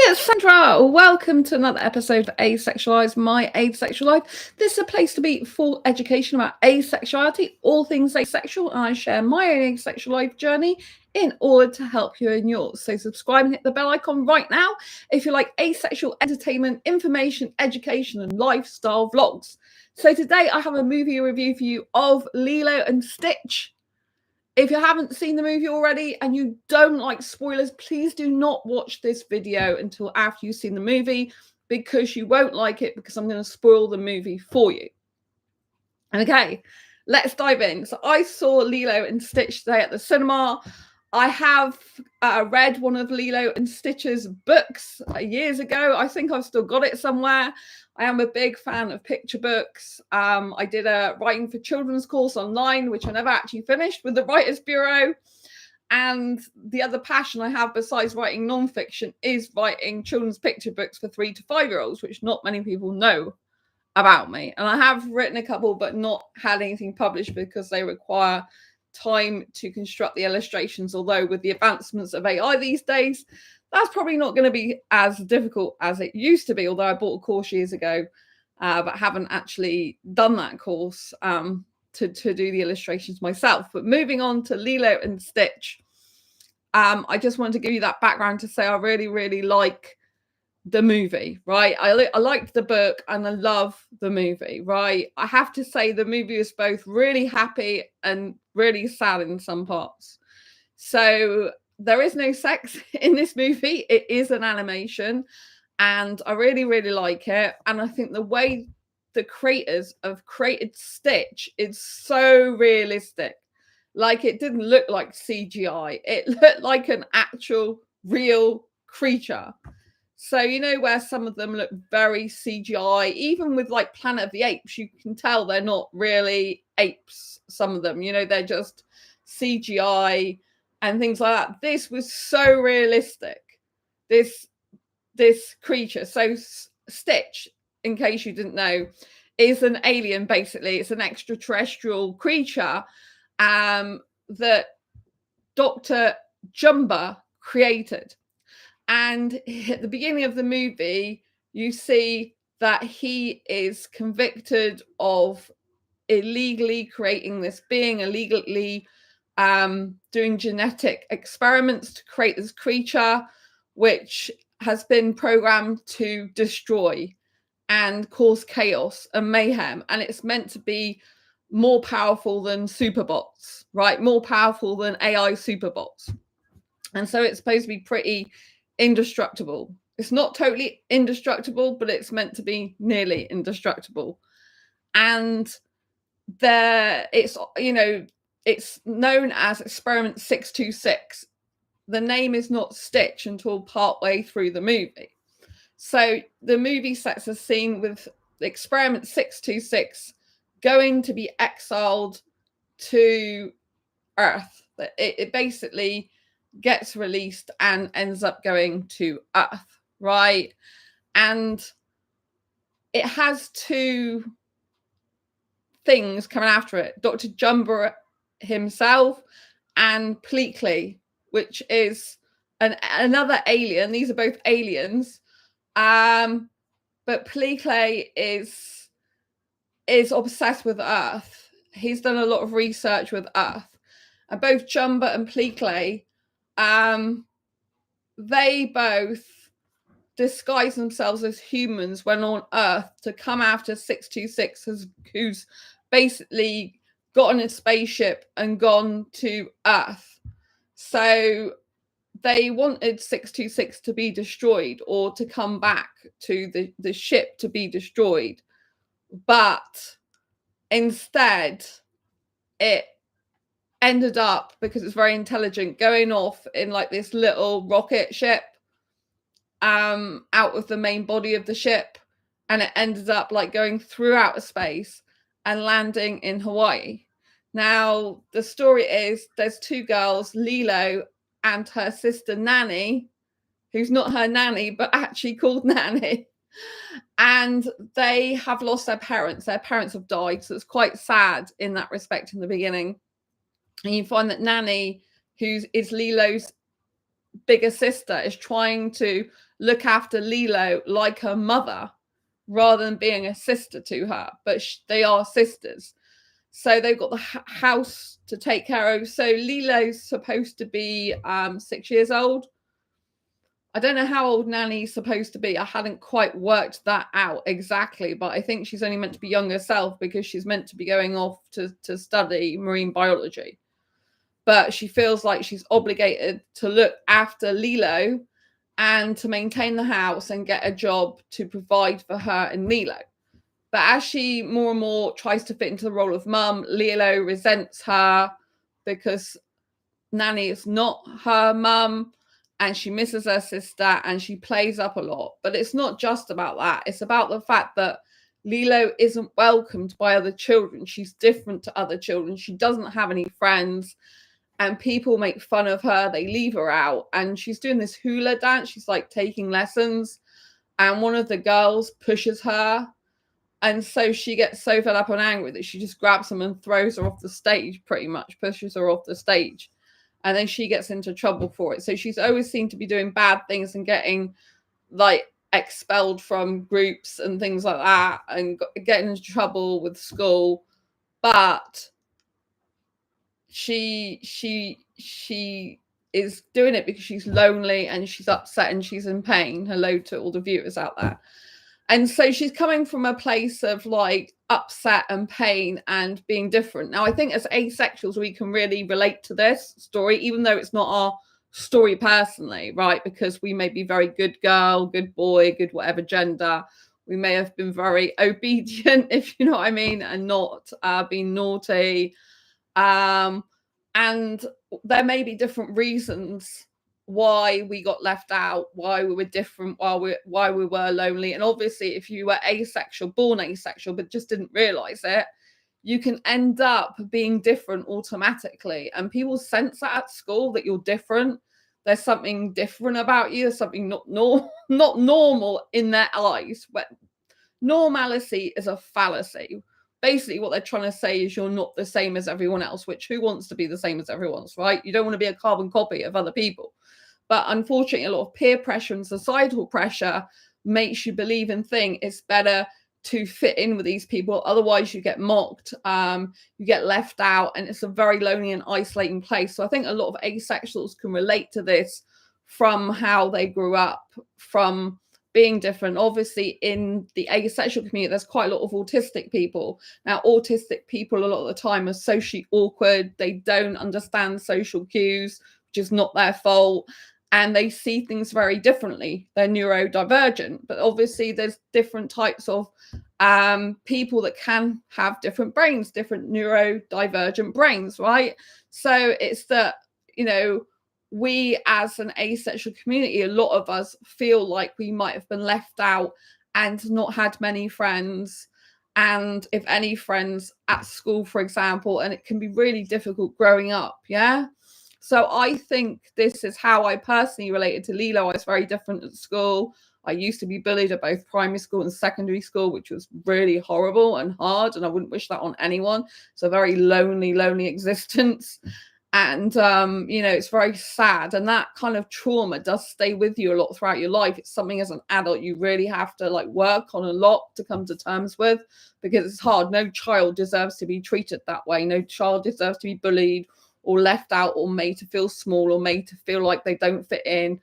it's Sandra. Welcome to another episode of Asexualise, my asexual life. This is a place to be for education about asexuality, all things asexual, and I share my own asexual life journey in order to help you in yours. So subscribe and hit the bell icon right now if you like asexual entertainment, information, education, and lifestyle vlogs. So today I have a movie review for you of Lilo and Stitch. If you haven't seen the movie already and you don't like spoilers, please do not watch this video until after you've seen the movie, because you won't like it, because I'm going to spoil the movie for you. Okay, let's dive in. So I saw Lilo and Stitch today at the cinema. I have read one of Lilo and Stitch's books years ago. I think I've still got it somewhere. I am a big fan of picture books. I did a writing for children's course online, which I never actually finished, with the Writers Bureau. And the other passion I have besides writing nonfiction is writing children's picture books for 3 to 5 year olds, which not many people know about me. And I have written a couple, but not had anything published because they require time to construct the illustrations. Although with the advancements of AI these days, that's probably not going to be as difficult as it used to be. Although I bought a course years ago, but haven't actually done that course to do the illustrations myself. But moving on to Lilo and Stitch, I just wanted to give you that background to say I really, really like the movie, right? I liked the book and I love the movie, right? I have to say the movie was both really happy and really sad in some parts. So there is no sex in this movie. It is an animation and I really, really like it. And I think the way the creators have created Stitch is so realistic. Like, it didn't look like CGI. It looked like an actual real creature. So, you know, where some of them look very CGI, even with like Planet of the Apes, you can tell they're not really apes. Some of them, you know, they're just CGI and things like that. This was so realistic, this creature. So Stitch, in case you didn't know, is an alien. Basically, it's an extraterrestrial creature that Dr. Jumba created. And at the beginning of the movie, you see that he is convicted of illegally creating this being, illegally doing genetic experiments to create this creature, which has been programmed to destroy and cause chaos and mayhem. And it's meant to be more powerful than superbots, right? More powerful than AI superbots. And so it's supposed to be pretty indestructible. It's not totally indestructible, but it's meant to be nearly indestructible. And it's, you know, it's known as Experiment 626. The name is not Stitch until partway through the movie. So the movie sets a scene with Experiment 626 going to be exiled to Earth. It basically gets released and ends up going to Earth, right? And it has 2 things coming after it: Dr. Jumba himself and Pleakley, which is another alien. These are both aliens, but Pleakley is obsessed with Earth. He's done a lot of research with Earth, and both Jumba and Pleakley, they both disguise themselves as humans when on Earth to come after 626, who's basically gotten a spaceship and gone to Earth. So they wanted 626 to be destroyed, or to come back to the ship to be destroyed. But instead, it ended up, because it's very intelligent, going off in like this little rocket ship out of the main body of the ship, and it ended up like going through outer space and landing in Hawaii. Now the story is there's 2 girls, Lilo and her sister Nanny, who's not her nanny but actually called Nanny, and they have lost their parents. Their parents have died, so it's quite sad in that respect in the beginning. And you find that Nanny, who is Lilo's bigger sister, is trying to look after Lilo like her mother rather than being a sister to her, but they are sisters. So they've got the house to take care of. So Lilo's supposed to be 6 years old. I don't know how old Nanny's supposed to be. I hadn't quite worked that out exactly, but I think she's only meant to be young herself because she's meant to be going off to study marine biology. But she feels like she's obligated to look after Lilo and to maintain the house and get a job to provide for her and Lilo. But as she more and more tries to fit into the role of mum, Lilo resents her because Nanny is not her mum and she misses her sister and she plays up a lot. But it's not just about that. It's about the fact that Lilo isn't welcomed by other children. She's different to other children. She doesn't have any friends and people make fun of her. They leave her out and she's doing this hula dance. She's like taking lessons and one of the girls pushes her. And so she gets so fed up and angry that she just grabs them and throws her off the stage, pretty much pushes her off the stage. And then she gets into trouble for it. So she's always seemed to be doing bad things and getting like expelled from groups and things like that and getting into trouble with school. But she is doing it because she's lonely and she's upset and she's in pain. Hello to all the viewers out there. And so she's coming from a place of like upset and pain and being different. Now, I think as asexuals, we can really relate to this story, even though it's not our story personally, right? Because we may be very good girl, good boy, good whatever gender. We may have been very obedient, if you know what I mean, and not being naughty. And there may be different reasons why we got left out, why we were different, why we were lonely. And obviously, if you were asexual, born asexual, but just didn't realize it, you can end up being different automatically. And people sense that at school that you're different. There's something different about you. There's something not normal in their eyes. But normalcy is a fallacy. Basically, what they're trying to say is you're not the same as everyone else, which who wants to be the same as everyone else, right? You don't want to be a carbon copy of other people. But unfortunately, a lot of peer pressure and societal pressure makes you believe and think it's better to fit in with these people. Otherwise, you get mocked, you get left out, and it's a very lonely and isolating place. So I think a lot of asexuals can relate to this from how they grew up, from being different. Obviously, in the asexual community, there's quite a lot of autistic people. Now, autistic people a lot of the time are socially awkward. They don't understand social cues, which is not their fault. And they see things very differently. They're neurodivergent, but obviously there's different types of people that can have different brains, different neurodivergent brains, right? So it's that, you know, we as an asexual community, a lot of us feel like we might have been left out and not had many friends. And if any friends at school, for example, and it can be really difficult growing up. Yeah. So I think this is how I personally related to Lilo. I was very different at school. I used to be bullied at both primary school and secondary school, which was really horrible and hard. And I wouldn't wish that on anyone. It's a very lonely existence. And, you know, it's very sad. And that kind of trauma does stay with you a lot throughout your life. It's something as an adult you really have to like work on a lot to come to terms with, because it's hard. No child deserves to be treated that way. No child deserves to be bullied or left out or made to feel small or made to feel like they don't fit in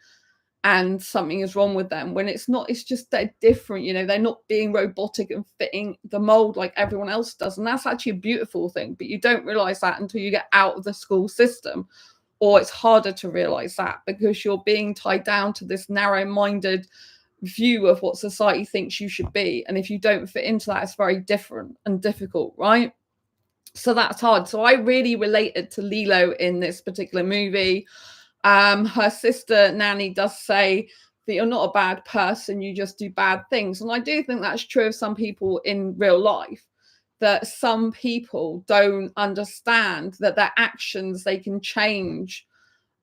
and something is wrong with them, when it's not. It's just they're different, you know. They're not being robotic and fitting the mold like everyone else does, and that's actually a beautiful thing. But you don't realize that until you get out of the school system, or it's harder to realize that because you're being tied down to this narrow-minded view of what society thinks you should be, and if you don't fit into that, it's very different and difficult, right? So that's hard. So I really related to Lilo in this particular movie. Her sister Nanny does say that you're not a bad person, you just do bad things. And I do think that's true of some people in real life, that some people don't understand that their actions, they can change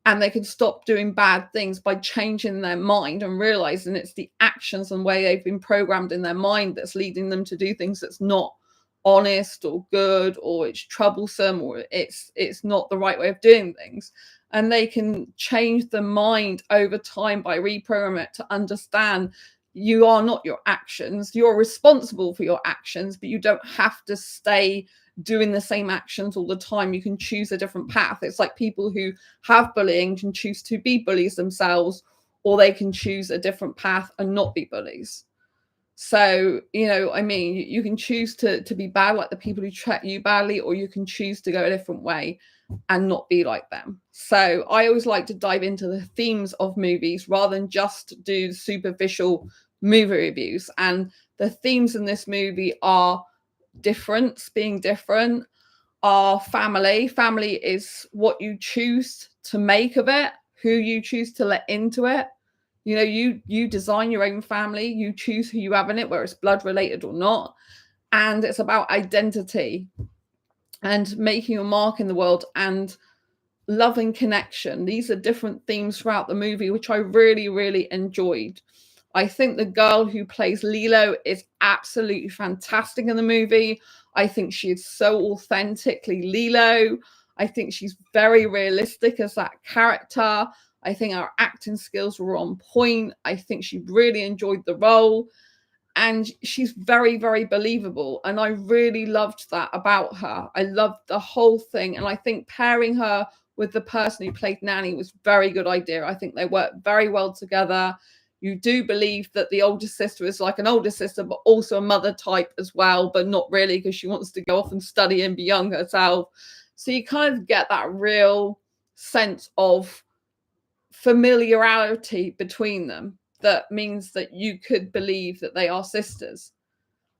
and they can stop doing bad things by changing their mind and realizing it's the actions and way they've been programmed in their mind that's leading them to do things that's not honest or good, or it's troublesome, or it's not the right way of doing things. and they can change the mind over time by reprogramming it to understand you are not your actions. You're responsible for your actions, but you don't have to stay doing the same actions all the time. You can choose a different path. It's like people who have bullying can choose to be bullies themselves, or they can choose a different path and not be bullies. So, I mean, you can choose to be bad like the people who treat you badly, or you can choose to go a different way and not be like them. So I always like to dive into the themes of movies rather than just do superficial movie reviews. And the themes in this movie are difference, being different, are family. Family is what you choose to make of it, who you choose to let into it. You design your own family, you choose who you have in it, whether it's blood related or not. And it's about identity and making your mark in the world and loving connection. These are different themes throughout the movie, which I really, really enjoyed. I think the girl who plays Lilo is absolutely fantastic in the movie. I think she is so authentically Lilo. I think she's very realistic as that character. I think our acting skills were on point. I think she really enjoyed the role. And she's very, very believable. And I really loved that about her. I loved the whole thing. And I think pairing her with the person who played Nanny was a very good idea. I think they worked very well together. You do believe that the older sister is like an older sister, but also a mother type as well, but not really, because she wants to go off and study and be young herself. So you kind of get that real sense of familiarity between them that means that you could believe that they are sisters.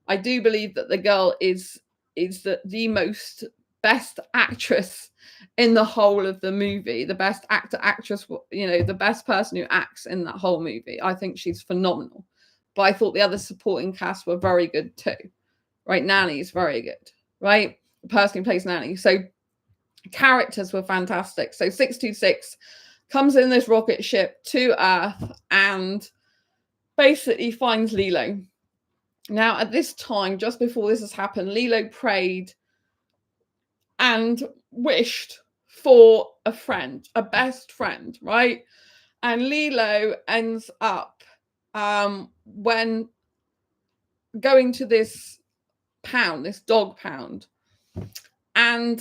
I do believe that the girl is the most best actress in the whole of the movie, the best actress, the best person who acts in that whole movie. I think she's phenomenal. But I thought the other supporting cast were very good too. Right? Nanny is very good, right? The person who plays Nanny. So characters were fantastic. So 626 comes in this rocket ship to Earth and basically finds Lilo. Now, at this time, just before this has happened, Lilo prayed and wished for a friend, a best friend, right? And Lilo ends up when going to this pound, this dog pound, and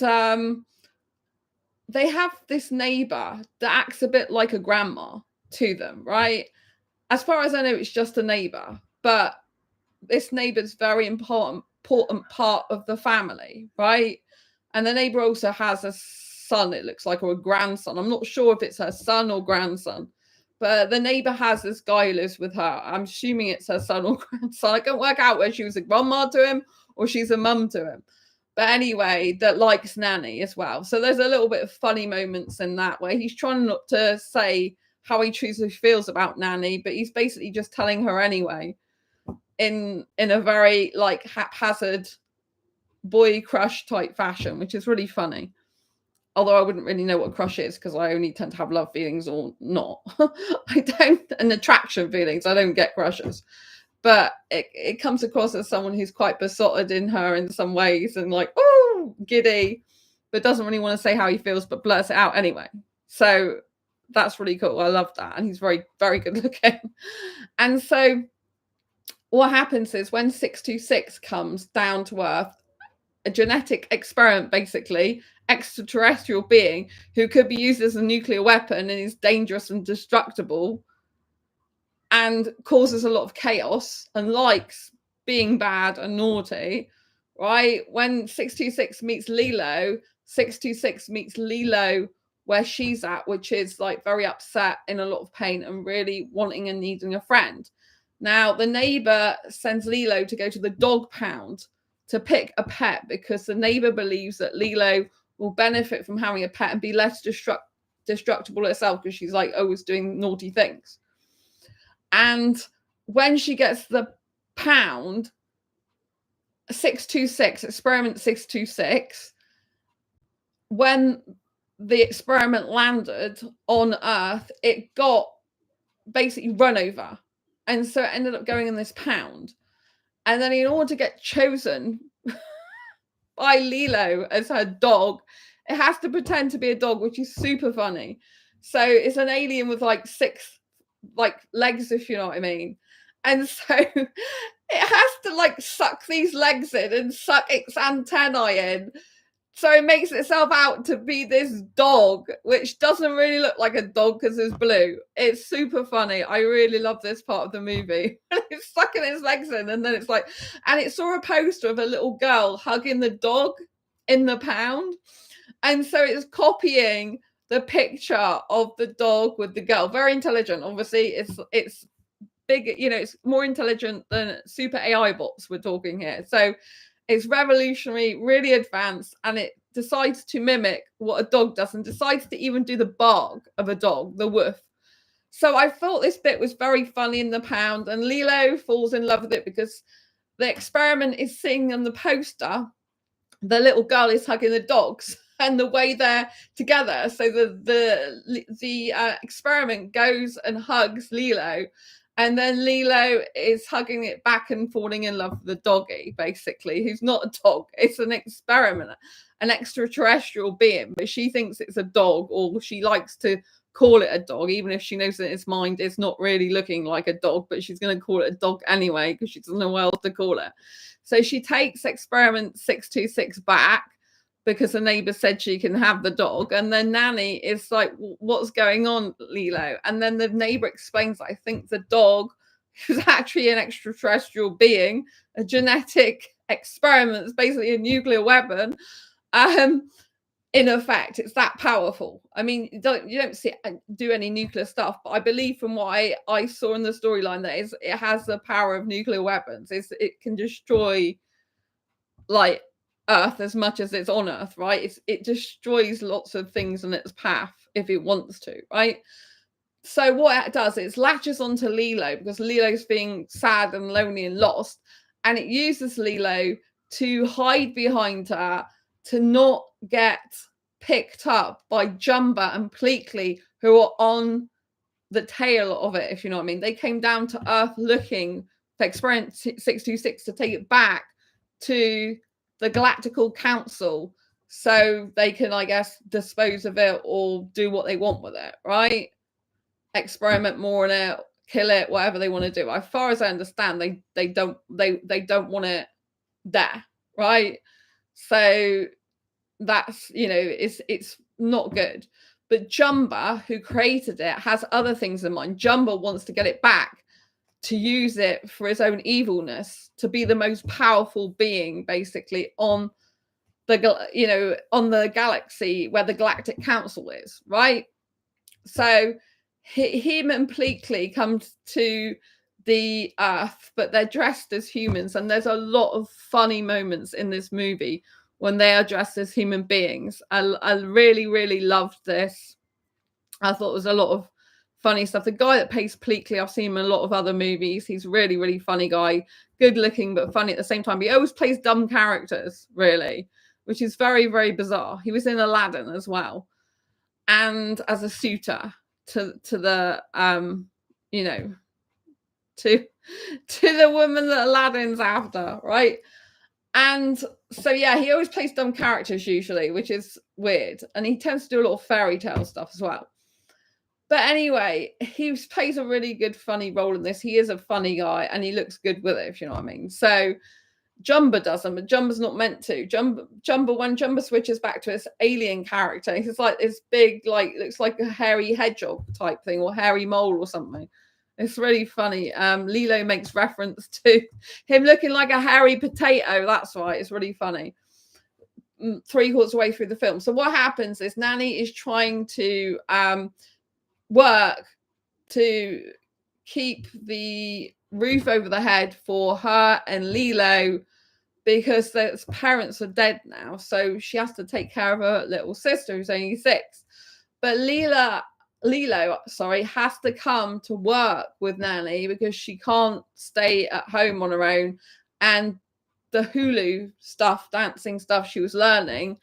they have this neighbor that acts a bit like a grandma to them, right? As far as I know, it's just a neighbor, but this neighbor's very important part of the family, right? And the neighbor also has a son, it looks like, or a grandson. I'm not sure if it's her son or grandson, but the neighbor has this guy who lives with her. I'm assuming it's her son or grandson. I can't work out whether she was a grandma to him or she's a mum to him. But anyway, that likes Nanny as well. So there's a little bit of funny moments in that where he's trying not to say how he truly feels about Nanny, but he's basically just telling her anyway in a very like haphazard boy crush type fashion, which is really funny. Although I wouldn't really know what crush is because I only tend to have love feelings or not. I don't, and attraction feelings. I don't get crushes. But it comes across as someone who's quite besotted in her in some ways and like, oh, giddy, but doesn't really want to say how he feels, but blurts it out anyway. So that's really cool. I love that. And he's very, very good looking. And so what happens is when 626 comes down to Earth, a genetic experiment, basically, extraterrestrial being who could be used as a nuclear weapon and is dangerous and destructible and causes a lot of chaos and likes being bad and naughty, right? When 626 meets Lilo, 626 meets Lilo where she's at, which is like very upset, in a lot of pain and really wanting and needing a friend. Now, the neighbor sends Lilo to go to the dog pound to pick a pet because the neighbor believes that Lilo will benefit from having a pet and be less destructible herself because she's like always doing naughty things. And when she gets the pound, 626, experiment 626, when the experiment landed on Earth, it got basically run over. And so it ended up going in this pound. And then in order to get chosen by Lilo as her dog, It has to pretend to be a dog, which is super funny. So it's an alien with like 6 like legs, if you know what I mean. And so it has to like suck these legs in and suck its antennae in. So it makes itself out to be this dog, which doesn't really look like a dog because it's blue. It's super funny. I really love this part of the movie. It's sucking its legs in, and then it's like, and it saw a poster of a little girl hugging the dog in the pound. And so it's copying the picture of the dog with the girl. Very intelligent. Obviously, it's big, you know, it's more intelligent than super AI bots we're talking here. So it's revolutionary, really advanced, and it decides to mimic what a dog does and decides to even do the bark of a dog, the woof. So I thought this bit was very funny in the pound, and Lilo falls in love with it because the experiment is seeing on the poster the little girl is hugging the dogs and the way they're together. So the experiment goes and hugs Lilo, and then Lilo is hugging it back and falling in love with the doggy, basically, who's not a dog. It's an experiment, an extraterrestrial being, but she thinks it's a dog, or she likes to call it a dog, even if she knows that its mind is not really looking like a dog, but she's going to call it a dog anyway because she doesn't know what else to call it. So she takes experiment 626 back because the neighbor said she can have the dog. And then Nanny is like, what's going on, Lilo? And then the neighbor explains, I think the dog is actually an extraterrestrial being, a genetic experiment. It's basically a nuclear weapon. In effect, it's that powerful. I mean, you don't see do any nuclear stuff, but I believe from what I saw in the storyline that it has the power of nuclear weapons. It can destroy like Earth as much as it's on Earth, right? It destroys lots of things in its path if it wants to, right? So what it does, it latches onto Lilo because Lilo's being sad and lonely and lost, and it uses Lilo to hide behind her to not get picked up by Jumba and Pleakley, who are on the tail of it, if you know what I mean. They came down to Earth looking for Experiment 626 to take it back to the Galactical Council so they can, I guess, dispose of it or do what they want with it, right? Experiment more on it, kill it, whatever they want to do. As far as I understand, they don't want it there, right? So that's, you know, it's not good. But Jumba, who created it, has other things in mind. Jumba wants to get it back to use it for his own evilness, to be the most powerful being, basically, on the, you know, on the galaxy where the Galactic Council is, right? So him and Pleakley come to the Earth, but they're dressed as humans, and there's a lot of funny moments in this movie when they are dressed as human beings. I really, really loved this. I thought it was a lot of funny stuff. The guy that plays Pleakley, I've seen him in a lot of other movies. He's really, really funny guy, good looking, but funny at the same time. He always plays dumb characters, really, which is very, very bizarre. He was in Aladdin as well, and as a suitor to the you know, to the woman that Aladdin's after, right? And so yeah, he always plays dumb characters usually, which is weird, and he tends to do a lot of fairy tale stuff as well. But anyway, he plays a really good funny role in this. He is a funny guy and he looks good with it, if you know what I mean. So Jumba doesn't, but Jumba's not meant to. Jumba, when Jumba switches back to his alien character, he's like this big, like, looks like a hairy hedgehog type thing, or hairy mole or something. It's really funny. Lilo makes reference to him looking like a hairy potato. That's right. It's really funny. 3/4 way through the film. So what happens is Nanny is trying to work to keep the roof over the head for her and Lilo because their parents are dead now. So she has to take care of her little sister who's only 6. But Lilo, has to come to work with Nanny because she can't stay at home on her own. And the hula stuff, dancing stuff she was learning,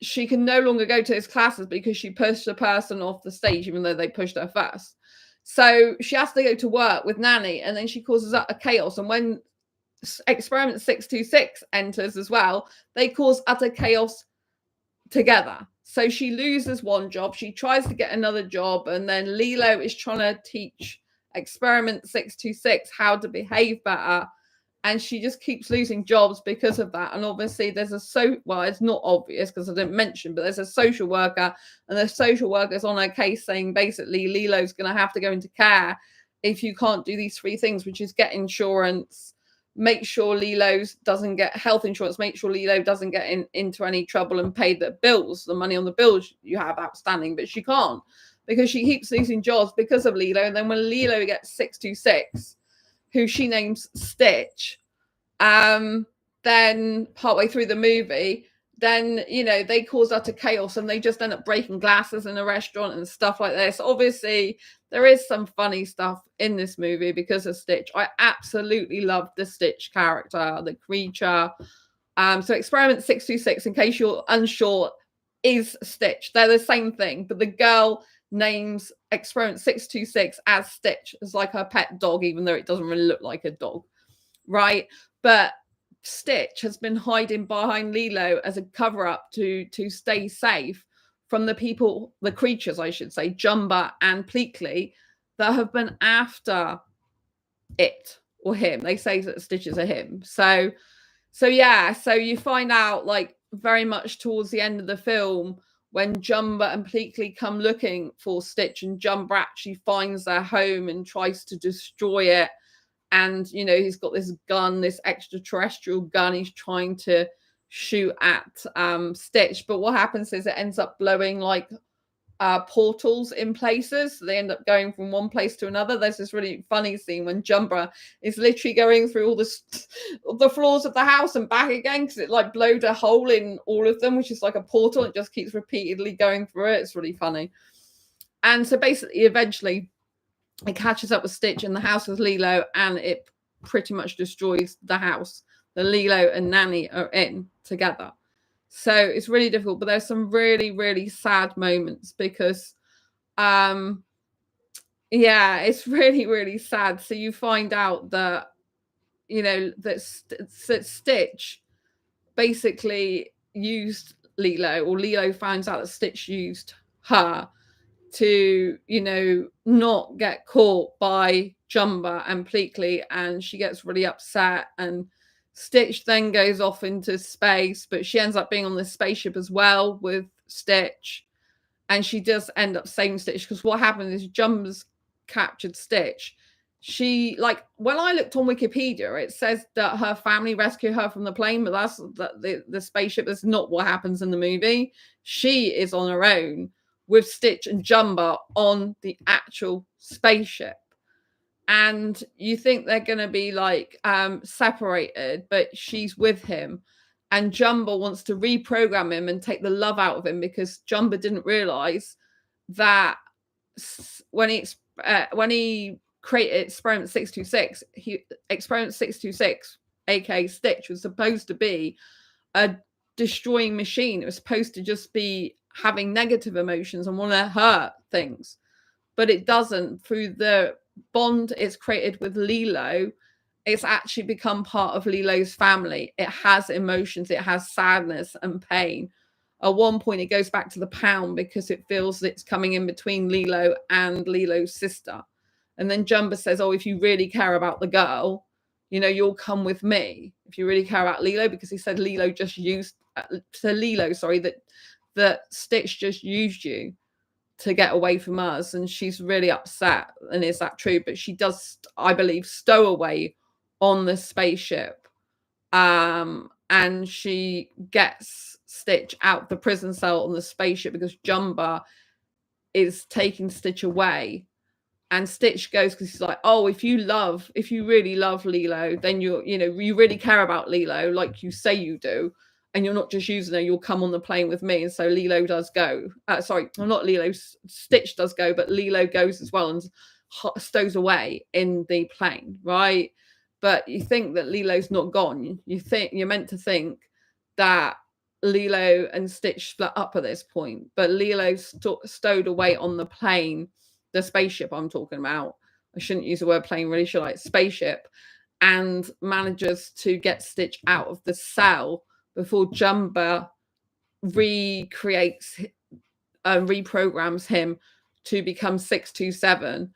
she can no longer go to his classes because she pushed a person off the stage, even though they pushed her first. So she has to go to work with Nanny, and then she causes utter chaos. And when Experiment 626 enters as well, they cause utter chaos together. So she loses one job, she tries to get another job, and then Lilo is trying to teach Experiment 626 how to behave better, and she just keeps losing jobs because of that. And obviously there's well, it's not obvious because I didn't mention, but there's a social worker, and the social worker's on her case saying basically Lilo's going to have to go into care if you can't do these 3 things, which is get insurance, make sure Lilo doesn't get health insurance, make sure Lilo doesn't get into any trouble, and pay the bills, the money on the bills you have outstanding. But she can't because she keeps losing jobs because of Lilo. And then when Lilo gets 626, who she names Stitch, then partway through the movie, then, you know, they cause utter chaos and they just end up breaking glasses in a restaurant and stuff like this. Obviously, there is some funny stuff in this movie because of Stitch. I absolutely love the Stitch character, the creature. So Experiment 626, in case you're unsure, is Stitch. They're the same thing, but the girl names Experiment 626 as Stitch, as like her pet dog, even though it doesn't really look like a dog, right? But Stitch has been hiding behind Lilo as a cover-up to stay safe from the people, the creatures, I should say, Jumba and Pleakley, that have been after it or him. They say that Stitch is a him. So yeah, so you find out like very much towards the end of the film when Jumba and Pleakley come looking for Stitch, and Jumba actually finds their home and tries to destroy it. And, you know, he's got this gun, this extraterrestrial gun he's trying to shoot at Stitch. But what happens is it ends up blowing like portals in places. So they end up going from one place to another. There's this really funny scene when Jumba is literally going through all the floors of the house and back again because it like blowed a hole in all of them, which is like a portal. It just keeps repeatedly going through it. It's really funny. And so basically, eventually, it catches up with Stitch in the house with Lilo, and it pretty much destroys the house that Lilo and Nanny are in together. So it's really difficult, but there's some really, really sad moments because, yeah, it's really, really sad. So you find out that, you know, that Stitch basically used Lilo, or Lilo finds out that Stitch used her to, you know, not get caught by Jumba and Pleakley, and she gets really upset. And Stitch then goes off into space, but she ends up being on this spaceship as well with Stitch, and she does end up saving Stitch because what happened is Jumba's captured Stitch. She, like, when I looked on Wikipedia, it says that her family rescued her from the plane, but that's the spaceship. That's not what happens in the movie. She is on her own with Stitch and Jumba on the actual spaceship. And you think they're going to be like separated, but she's with him. And Jumba wants to reprogram him and take the love out of him because Jumba didn't realize that when he created Experiment 626, Experiment 626, aka Stitch, was supposed to be a destroying machine. It was supposed to just be having negative emotions and want to hurt things, but it doesn't. Through the bond it's created with Lilo, it's actually become part of Lilo's family. It has emotions, it has sadness and pain. At one point it goes back to the pound because it feels it's coming in between Lilo and Lilo's sister. And then Jumba says, oh, if you really care about the girl, you know, you'll come with me. If you really care about Lilo, because he said Lilo just used to Lilo, sorry, that Stitch just used you to get away from us. And she's really upset. And is that true? But she does, I believe, stow away on the spaceship. And she gets Stitch out the prison cell on the spaceship because Jumba is taking Stitch away. And Stitch goes because he's like, oh, if you really love Lilo, then you really care about Lilo like you say you do, and you're not just using her, you'll come on the plane with me. And so Lilo does go. Not Lilo, Stitch does go, but Lilo goes as well and stows away in the plane, right? But you think that Lilo's not gone. You're meant to think that Lilo and Stitch split up at this point, but Lilo's stowed away on the plane. The spaceship I'm talking about. I shouldn't use the word plane, really, should I? Spaceship. And manages to get Stitch out of the cell before Jumba recreates and reprograms him to become 627,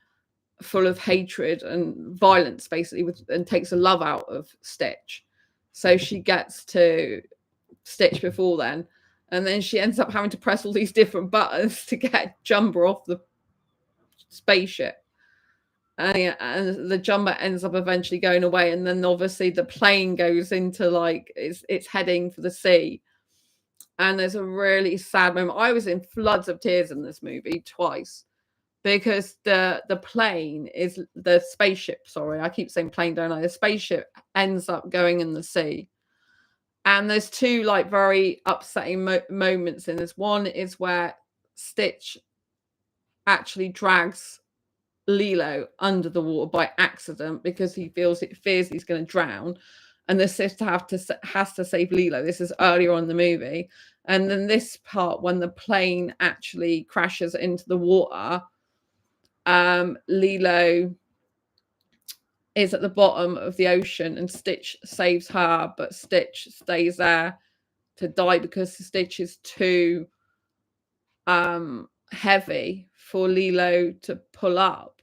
full of hatred and violence, basically, and takes the love out of Stitch. So she gets to Stitch before then, and then she ends up having to press all these different buttons to get Jumper off the spaceship. And the Jumper ends up eventually going away, and then obviously the plane goes into like it's heading for the sea. And there's a really sad moment. I was in floods of tears in this movie twice, because the plane is the spaceship. Sorry, I keep saying plane, don't I? The spaceship ends up going in the sea. And there's two like very upsetting moments in this. One is where Stitch actually drags Lilo under the water by accident because he fears he's going to drown, and the sister has to save Lilo. This is earlier on in the movie. And then this part, when the plane actually crashes into the water, Lilo is at the bottom of the ocean and Stitch saves her, but Stitch stays there to die because Stitch is too heavy for Lilo to pull up.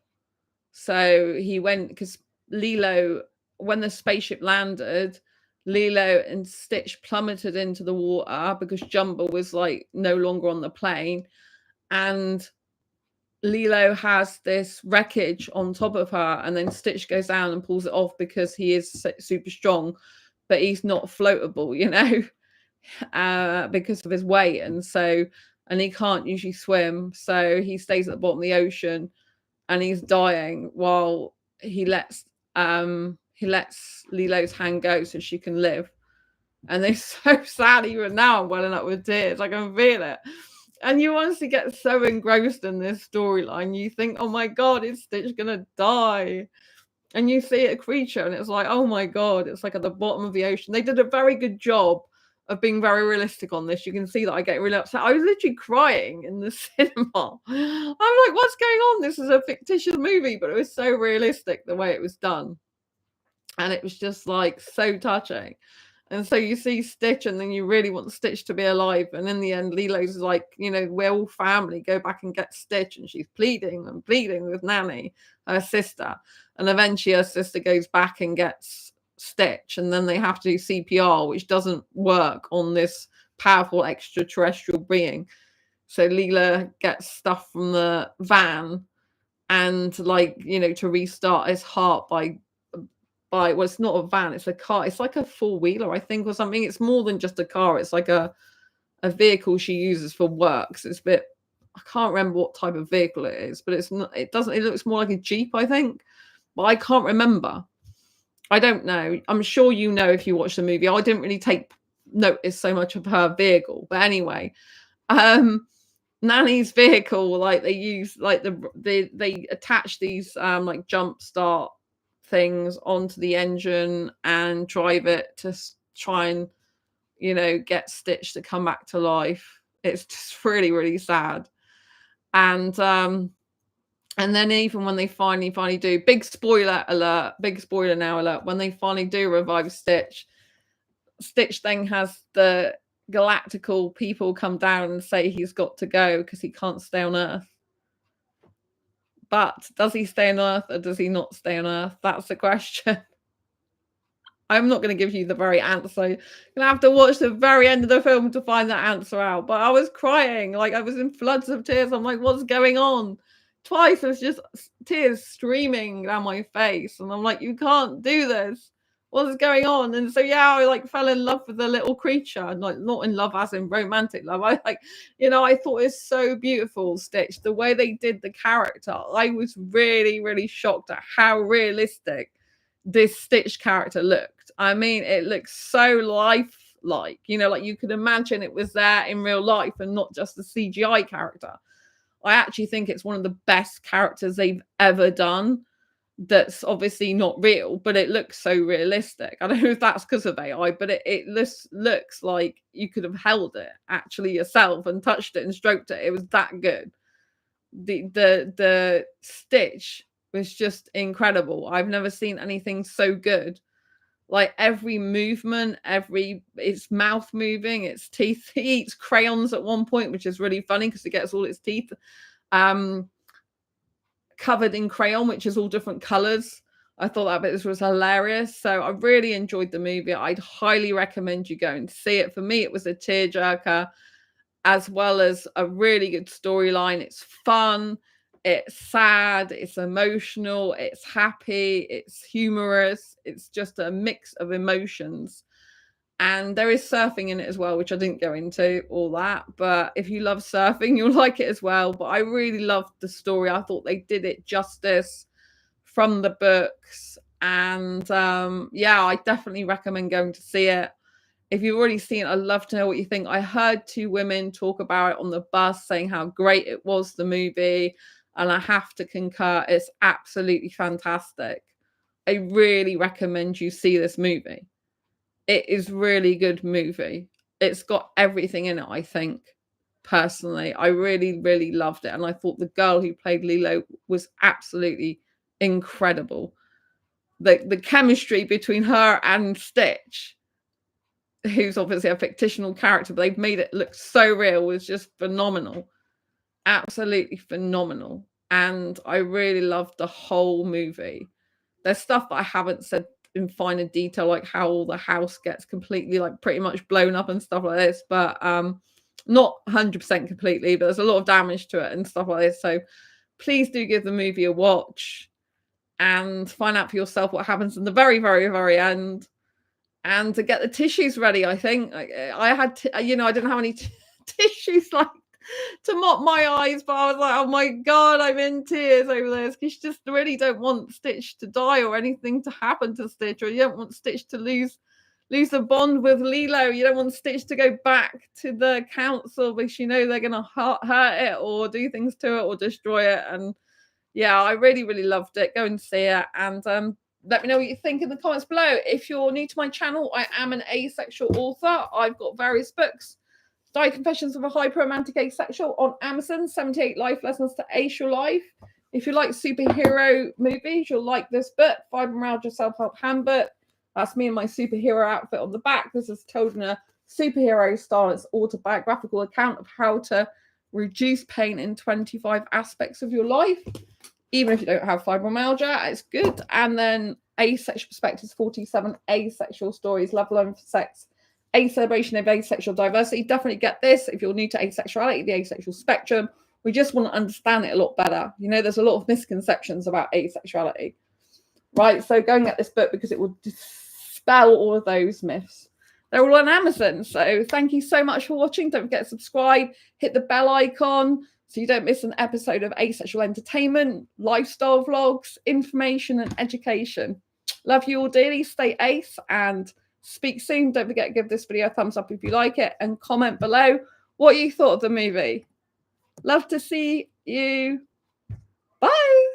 So he went, because Lilo, when the spaceship landed, Lilo and Stitch plummeted into the water because Jumper was like no longer on the plane, and Lilo has this wreckage on top of her, and then Stitch goes down and pulls it off because he is super strong, but he's not floatable, you know, because of his weight, and he can't usually swim, so he stays at the bottom of the ocean, and he's dying while he lets Lilo's hand go so she can live. And they're so sad. Even now I'm welling up with tears. I can feel it. And you honestly get so engrossed in this storyline. You think, oh my God, is Stitch gonna die? And you see a creature and it's like, oh my God, it's like at the bottom of the ocean. They did a very good job of being very realistic on this. You can see that I get really upset. I was literally crying in the cinema. I'm like, what's going on? This is a fictitious movie, but it was so realistic the way it was done. And it was just like so touching. And so you see Stitch, and then you really want Stitch to be alive. And in the end, Lilo's like, you know, we're all family, go back and get Stitch. And she's pleading and pleading with Nanny, her sister. And eventually her sister goes back and gets Stitch. And then they have to do CPR, which doesn't work on this powerful extraterrestrial being. So Lilo gets stuff from the van and, like, you know, to restart his heart by well, it's not a van, it's a car. It's like a four-wheeler, I think, or something. It's more than just a car. It's like a vehicle she uses for work. So it's a bit, I can't remember what type of vehicle it is, but it's not, it looks more like a Jeep, I think. But I can't remember. I don't know. I'm sure you know if you watch the movie. I didn't really take notice so much of her vehicle. But anyway, Nanny's vehicle, like, they use, like, they attach these like jump start things onto the engine and drive it to try and, you know, get Stitch to come back to life. It's just really, really sad. And then even when they finally do, big spoiler now alert, when they finally do revive Stitch then has the galactical people come down and say he's got to go because he can't stay on Earth. But does he stay on Earth or does he not stay on Earth? That's the question. I'm not going to give you the very answer. You're going to have to watch the very end of the film to find that answer out. But I was crying. Like, I was in floods of tears. I'm like, what's going on? Twice, there's just tears streaming down my face. And I'm like, you can't do this. What's going on? And so, yeah, I like fell in love with the little creature. Like, not in love as in romantic love. I like, you know, I thought it's so beautiful, Stitch. The way they did the character. I was really, really shocked at how realistic this Stitch character looked. I mean, it looks so lifelike, you know, like you could imagine it was there in real life and not just a CGI character. I actually think it's one of the best characters they've ever done that's obviously not real, but it looks so realistic. I don't know if that's because of AI, but it looks like you could have held it actually yourself and touched it and stroked it. It was that good. The Stitch was just incredible. I've never seen anything so good. Like every movement, its mouth moving, its teeth. He eats crayons at one point, which is really funny because he gets all its teeth covered in crayon, which is all different colors. I thought that bit was hilarious. So I really enjoyed the movie. I'd highly recommend you go and see it. For me, it was a tearjerker, as well as a really good storyline. It's fun, it's sad, it's emotional, it's happy, it's humorous. It's just a mix of emotions. And there is surfing in it as well, which I didn't go into all that. But if you love surfing, you'll like it as well. But I really loved the story. I thought they did it justice from the books. And yeah, I definitely recommend going to see it. If you've already seen it, I'd love to know what you think. I heard two women talk about it on the bus saying how great it was, the movie. And I have to concur. It's absolutely fantastic. I really recommend you see this movie. It is really good movie. It's got everything in it, I think. Personally, I really, really loved it. And I thought the girl who played Lilo was absolutely incredible. The chemistry between her and Stitch, who's obviously a fictional character, but they've made it look so real, was just phenomenal. Absolutely phenomenal. And I really loved the whole movie. There's stuff that I haven't said in finer detail, like how the house gets completely, like, pretty much blown up and stuff like this, but not 100% completely, but there's a lot of damage to it and stuff like this. So please do give the movie a watch and find out for yourself what happens in the very, very, very end. And to get the tissues ready, I think I had, I didn't have any tissues like to mop my eyes, but I was like, oh my God, I'm in tears over this, because you just really don't want Stitch to die or anything to happen to Stitch, or you don't want Stitch to lose a bond with Lilo. You don't want Stitch to go back to the council because they're going to hurt it or do things to it or destroy it. And yeah, I really, really loved it. Go and see it, and let me know what you think in the comments below. If you're new to my channel, I am an asexual author. I've got various books. Diary Confessions of a Hyper-Romantic Asexual on Amazon, 78 Life Lessons to Ace Your Life. If you like superhero movies, you'll like this book, Fibromyalgia Self-Help Handbook. That's me in my superhero outfit on the back. This is told in a superhero style. It's autobiographical account of how to reduce pain in 25 aspects of your life. Even if you don't have fibromyalgia, it's good. And then Asexual Perspectives, 47 Asexual Stories, Love, Learning for Sex, a celebration of asexual diversity. Definitely get this if you're new to asexuality, the asexual spectrum. We just want to understand it a lot better. There's a lot of misconceptions about asexuality, right? So go and get this book because it will dispel all of those myths. They're all on Amazon. So thank you so much for watching. Don't forget to subscribe, hit the bell icon so you don't miss an episode of Asexual Entertainment, lifestyle vlogs, information and education. Love you all dearly. Stay ace and speak soon. Don't forget to give this video a thumbs up if you like it and comment below what you thought of the movie. Love to see you. Bye.